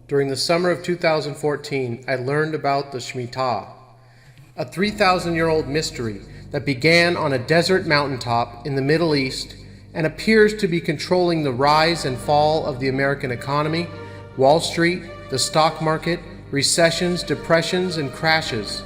During the summer of 2014, I learned about the Shemitah, a 3,000-year-old mystery that began on a desert mountaintop in the Middle East and appears to be controlling the rise and fall of the American economy, Wall Street, the stock market, recessions, depressions, and crashes.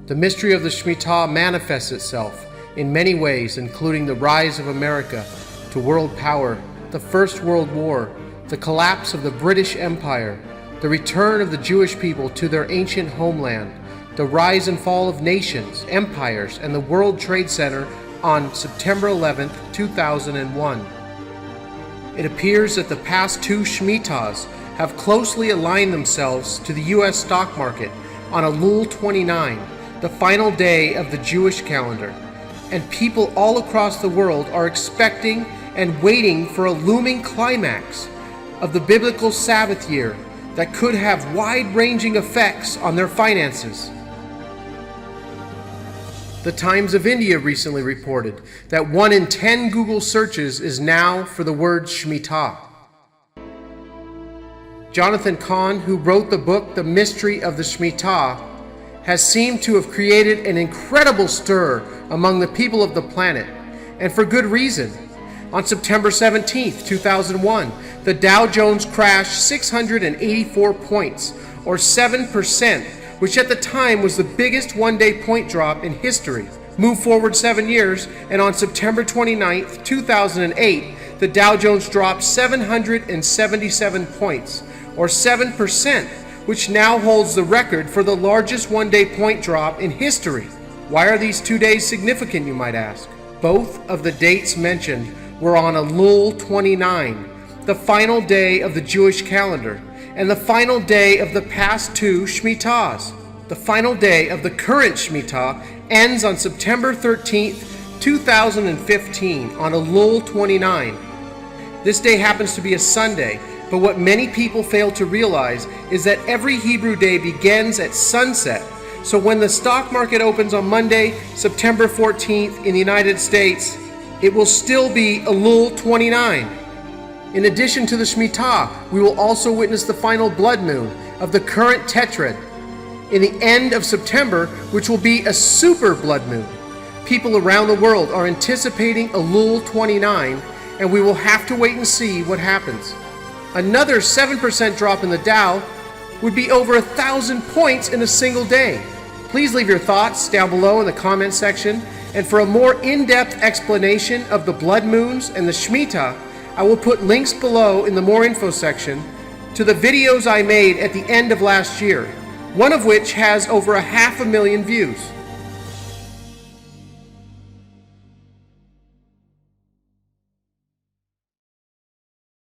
The mystery of the Shemitah manifests itself in many ways, including the rise of America to world power, the First World War, the collapse of the British Empire, the return of the Jewish people to their ancient homeland, the rise and fall of nations, empires, and the World Trade Center on September 11, 2001. It appears that the past two Shemitahs have closely aligned themselves to the U.S. stock market on Elul 29, the final day of the Jewish calendar, and people all across the world are expecting and waiting for a looming climax of the biblical Sabbath year that could have wide-ranging effects on their finances. The Times of India recently reported that 1 in 10 Google searches is now for the word Shemitah. Jonathan Cahn, who wrote the book The Mystery of the Shemitah, has seemed to have created an incredible stir among the people of the planet, and for good reason. On September 17, 2001, the Dow Jones crashed 684 points, or 7%, which at the time was the biggest one-day point drop in history. Move forward 7 years, and on September 29, 2008, the Dow Jones dropped 777 points, or 7%, which now holds the record for the largest one-day point drop in history. Why are these 2 days significant, you might ask? Both of the dates mentioned were on Elul 29, the final day of the Jewish calendar, and the final day of the past two Shemitahs. The final day of the current Shemitah ends on September 13, 2015, on Elul 29. This day happens to be a Sunday, but what many people fail to realize is that every Hebrew day begins at sunset. So when the stock market opens on Monday, September 14th in the United States, it will still be Elul 29. In addition to the Shemitah, we will also witness the final blood moon of the current tetrad in the end of September, which will be a super blood moon. People around the world are anticipating Elul 29, and we will have to wait and see what happens. Another 7% drop in the Dow would be over 1,000 points in a single day. Please leave your thoughts down below in the comment section. And for a more in-depth explanation of the blood moons and the Shemitah, I will put links below in the more info section to the videos I made at the end of last year, one of which has over 500,000 views.